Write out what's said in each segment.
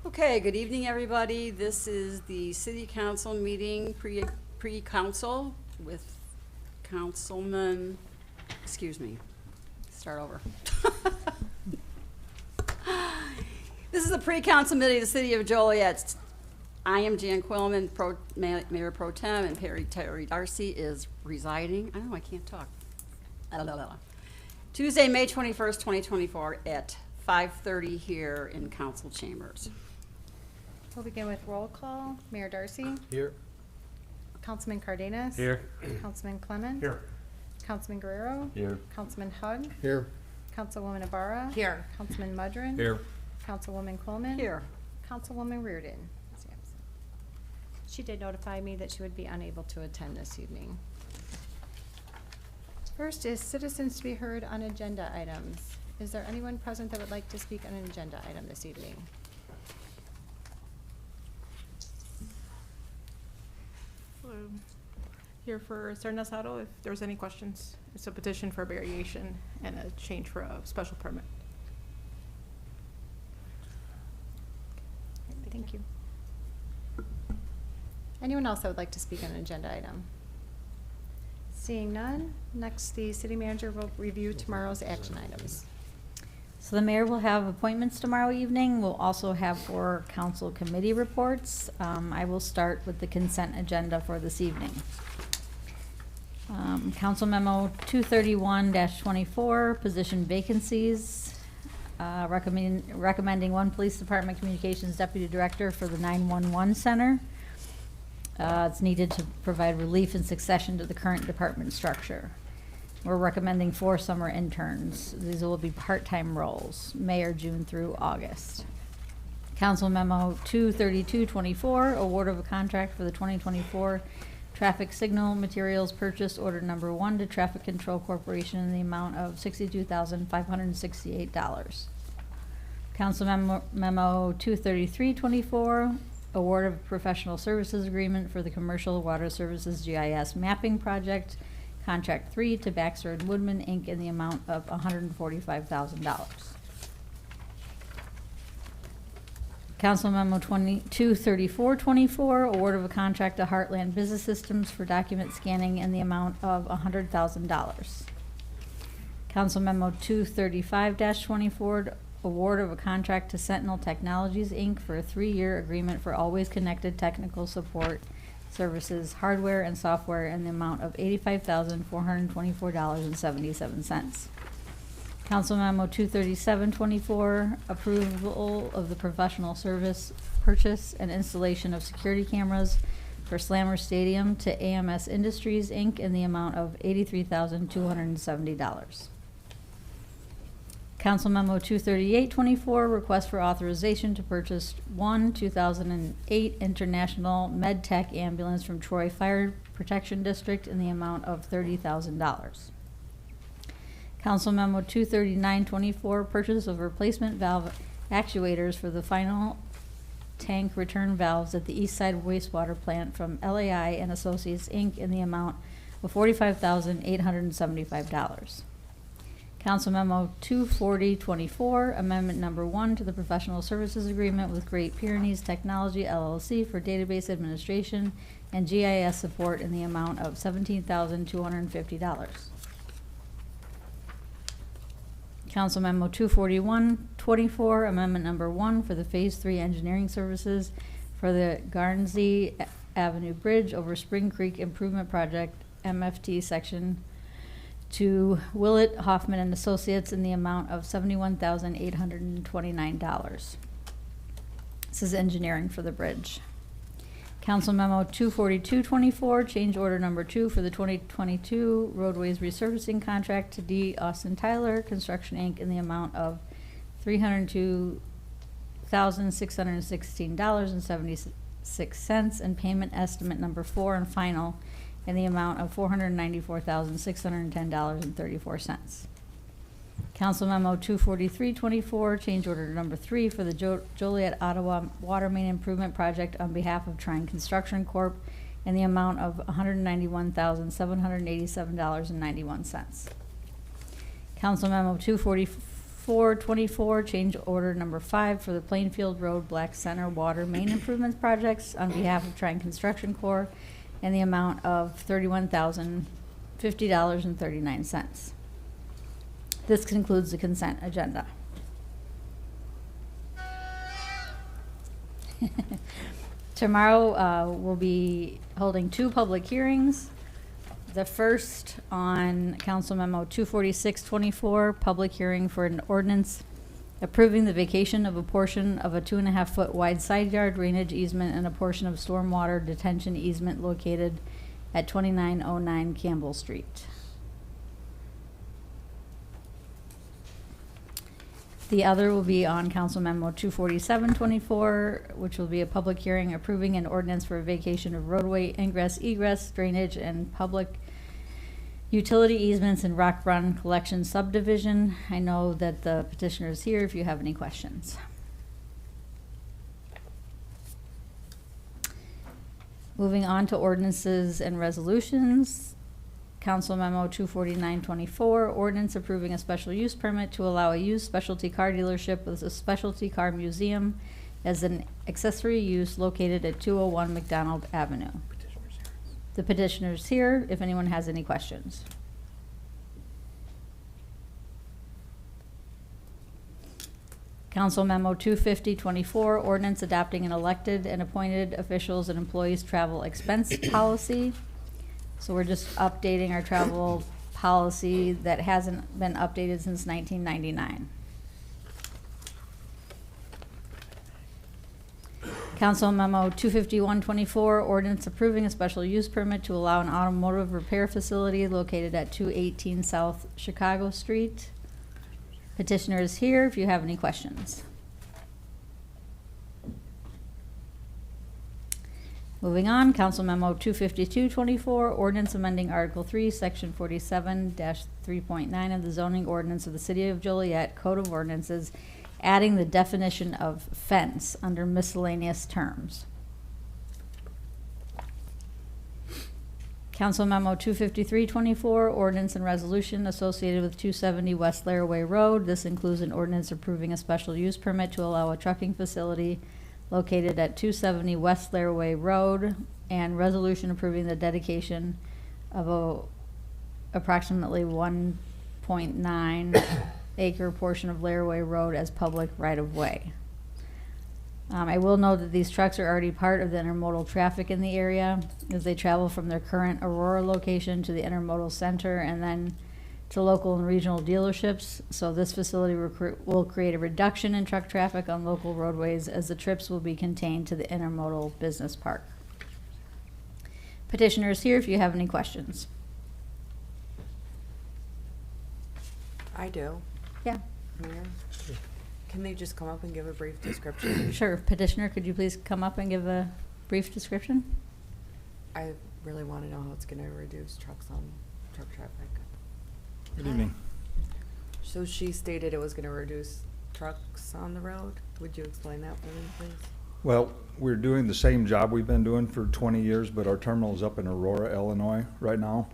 Okay, good evening, everybody. This is the city council meeting, pre-council with councilman, excuse me, start over. This is the pre-council meeting of the city of Joliet. I am Jan Quillman, Mayor Pro Tem, and Terry Darcy is residing. I don't know, I can't talk. Tuesday, May 21st, 2024 at 5:30 here in council chambers. We'll begin with roll call. Mayor Darcy. Here. Councilman Cardenas. Here. Councilman Clement. Here. Councilman Guerrero. Here. Councilman Hug. Here. Councilwoman Ibarra. Here. Councilman Mudrin. Here. Councilwoman Coleman. Here. Councilwoman Reardon. is absent. She did notify me that she would be unable to attend this evening. First is citizens to be heard on agenda items. Is there anyone present that would like to speak on an agenda item this evening? Here for Cernasado, if there's any questions. It's a petition for a variation and a change for a special permit. Thank you. Anyone else that would like to speak on an agenda item? Seeing none, next the city manager will review tomorrow's action items. So the mayor will have appointments tomorrow evening. We'll also have 4 council committee reports. I will start with the consent agenda for this evening. Council memo 231-24, position vacancies. Recommending 1 police department communications deputy director for the 911 center. It's needed to provide relief and succession to the current department structure. We're recommending 4 summer interns. These will be part-time roles, May or June through August. Council memo 232-24, award of a contract for the 2024 traffic signal materials purchase order number 1 to Traffic Control Corporation in the amount of $62,568. Council memo 233-24, award of professional services agreement for the commercial water services GIS mapping project, contract 3 to Baxter and Woodman Inc. in the amount of $145,000. Council memo 234-24, award of a contract to Heartland Business Systems for document scanning in the amount of $100,000. Council memo 235-24, award of a contract to Sentinel Technologies Inc. for a 3-year agreement for always connected technical support services, hardware and software in the amount of $85,424.77. Council memo 237-24, approval of the professional service purchase and installation of security cameras for Slammer Stadium to AMS Industries Inc. in the amount of $83,270. Council memo 238-24, request for authorization to purchase 1 2008 International MedTech ambulance from Troy Fire Protection District in the amount of $30,000. Council memo 239-24, purchase of replacement valve actuators for the final tank return valves at the East Side Wastewater Plant from LAI and Associates Inc. in the amount of $45,875. Council memo 240-24, amendment number 1 to the professional services agreement with Great Pyrenees Technology LLC for database administration and GIS support in the amount of $17,250. Council memo 241-24, amendment number 1 for the Phase 3 engineering services for the Garnsey Avenue Bridge over Spring Creek Improvement Project, MFT section, to Willett Hoffman and Associates in the amount of $71,829. This is engineering for the bridge. Council memo 242-24, change order number 2 for the 2022 roadways resurfacing contract to D. Austin Tyler Construction Inc. in the amount of $302,616.76 and payment estimate number 4 and final in the amount of $494,610.34. Council memo 243-24, change order number 3 for the Joliet Ottawa Water Main Improvement Project on behalf of Trine Construction Corp. in the amount of $191,787.91. Council memo 244 25424, change order number 5 for the Plainfield Road Black Center Water Main Improvements Projects on behalf of Trine Construction Corp. in the amount of $31,050.39. This concludes the consent agenda. Tomorrow, we'll be holding 2 public hearings. The first on Council Memo 24624, public hearing for an ordinance approving the vacation of a portion of a 2.5-foot wide side yard drainage easement and a portion of stormwater detention easement located at 2909 Campbell Street. The other will be on Council Memo 24724, which will be a public hearing approving an ordinance for a vacation of roadway ingress, egress, drainage, and public utility easements in Rock Run Collection Subdivision. I know that the petitioner is here if you have any questions. Moving on to ordinances and resolutions. Council Memo 24924, ordinance approving a special use permit to allow a used specialty car dealership with a specialty car museum as an accessory use located at 201 McDonald Avenue. The petitioner's here if anyone has any questions. Council Memo 25024, ordinance adopting an elected and appointed officials and employees travel expense policy. So we're just updating our travel policy that hasn't been updated since 1999. Council Memo 25124, ordinance approving a special use permit to allow an automotive repair facility located at 218 South Chicago Street. Petitioner is here if you have any questions. Moving on, Council Memo 25224, ordinance amending Article 3, Section 47-3.9 of the zoning ordinance of the City of Joliet Code of Ordinances, adding the definition of fence under miscellaneous terms. Council Memo 25324, ordinance and resolution associated with 270 West Laraway Road. This includes an ordinance approving a special use permit to allow a trucking facility located at 270 West Laraway Road, and resolution approving the dedication of a approximately 1.9 acre portion of Laraway Road as public right-of-way. I will note that these trucks are already part of the intermodal traffic in the area as they travel from their current Aurora location to the intermodal center and then to local and regional dealerships. So this facility will create a reduction in truck traffic on local roadways as the trips will be contained to the intermodal business park. Petitioner is here if you have any questions. I do. Yeah, Mayor, can they just come up and give a brief description? sure. Petitioner, could you please come up and give a brief description? I really want to know how it's going to reduce truck traffic. Good evening. So she stated it was going to reduce trucks on the road. Would you explain that for me, please? Well, we're doing the same job we've been doing for 20 years, but our terminal is up in Aurora, Illinois right now.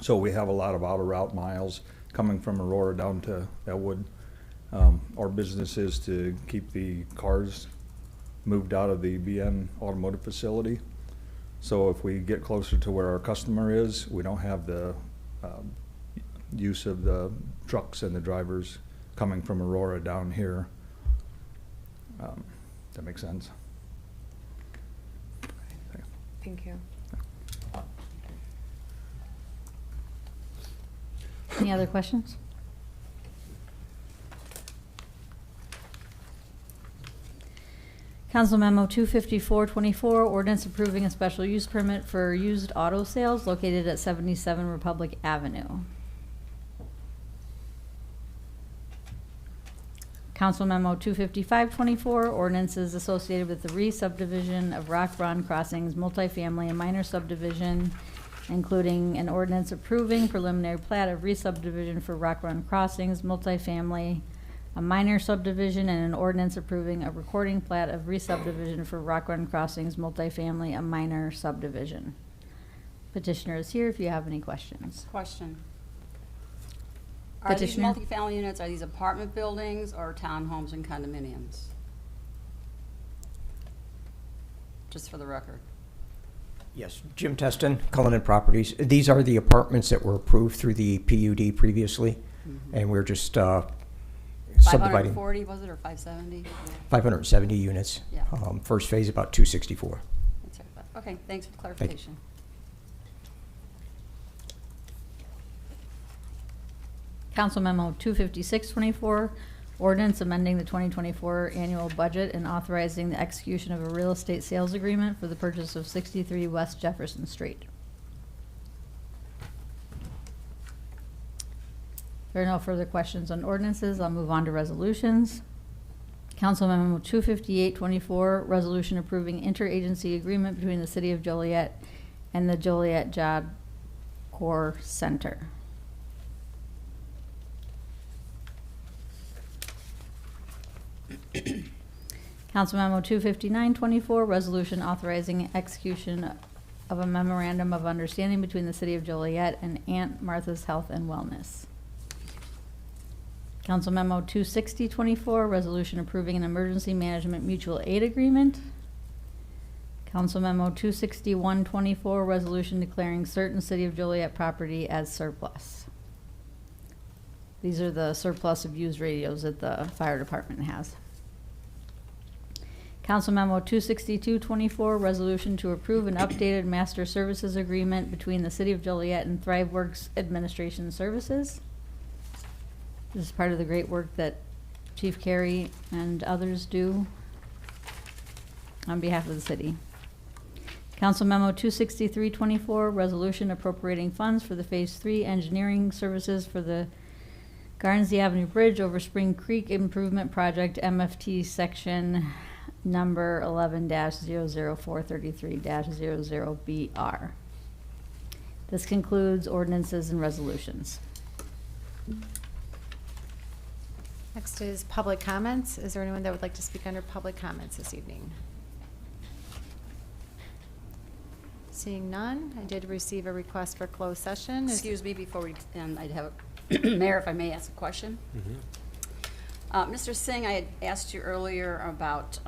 So we have a lot of out-of-route miles coming from Aurora down to Elwood. Our business is to keep the cars moved out of the BN automotive facility. So if we get closer to where our customer is, we don't have the use of the trucks and the drivers coming from Aurora down here. That makes sense? Thank you. Any other questions? Council Memo 25424, ordinance approving a special use permit for used auto sales located at 77 Republic Avenue. Council Memo 25524, ordinances associated with the re-subdivision of Rock Run Crossings multifamily and minor subdivision, including an ordinance approving preliminary plat of re-subdivision for Rock Run Crossings multifamily, a minor subdivision, and an ordinance approving a recording plat of re-subdivision for Rock Run Crossings multifamily, a minor subdivision. Petitioner is here if you have any questions. Question. Are these Petitioner? multifamily units, are these apartment buildings or townhomes and condominiums? Just for the record. Yes, Jim Teston, Cullinan Properties. These are the apartments that were approved through the PUD previously, and we're just subdividing 540, was it, or 570? 570 units. Yeah. First phase about 264. That's right. Okay, thanks for the clarification. Council Memo 25624, ordinance amending the 2024 annual budget and authorizing the execution of a real estate sales agreement for the purchase of 63 West Jefferson Street. If there are no further questions on ordinances, I'll move on to resolutions. Council Memo 25824, resolution approving interagency agreement between the City of Joliet and the Joliet Job Corps Center. Council Memo 25924, resolution authorizing execution of a memorandum of understanding between the City of Joliet and Aunt Martha's Health and Wellness. Council Memo 26024, resolution approving an emergency management mutual aid agreement. Council Memo 26124, resolution declaring certain City of Joliet property as surplus. These are the surplus of used radios that the fire department has. Council Memo 26224, resolution to approve an updated master services agreement between the City of Joliet and ThriveWorks Administration Services. This is part of the great work that Chief Carey and others do on behalf of the city. Council Memo 26324, resolution appropriating funds for the Phase 3 engineering services for the Garnsey Avenue Bridge over Spring Creek Improvement Project, MFT Section number 11-00433-00BR. This concludes ordinances and resolutions. Next is public comments. Is there anyone that would like to speak under public comments this evening? Seeing none, I did receive a request for closed session. Excuse me, before we end, I'd have, Mayor, if I may ask a question? Mr. Singh, I had asked you earlier about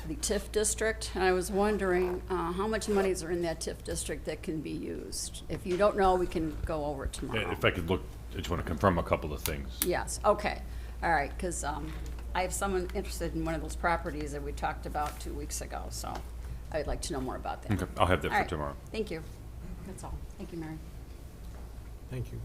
the TIF district, and I was wondering how much monies are in that TIF district that can be used? If you don't know, we can go over it tomorrow. If I could look, I just want to confirm a couple of things. Yes, okay, all right, because I have someone interested in one of those properties that we talked about 2 weeks ago, so I'd like to know more about that. Okay, I'll have that All for right, tomorrow. Thank you. That's all. Thank you, Mary. Thank you.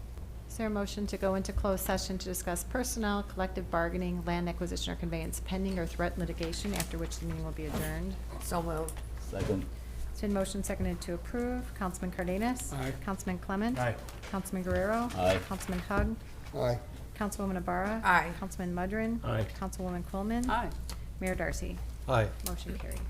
Is there a motion to go into closed session to discuss personnel, collective bargaining, land acquisition or conveyance pending or threat litigation, after which the meeting will be adjourned? So moved. Second. It's been motion seconded to approve. Councilman Cardenas? Aye. Councilman Clement? Aye. Councilman Guerrero? Aye. Councilman Hug? Aye. Councilwoman Ibarra? Aye. Councilman Mudrin? Aye. Councilwoman Coleman? Aye. Mayor Darcy? Aye. Motion carried.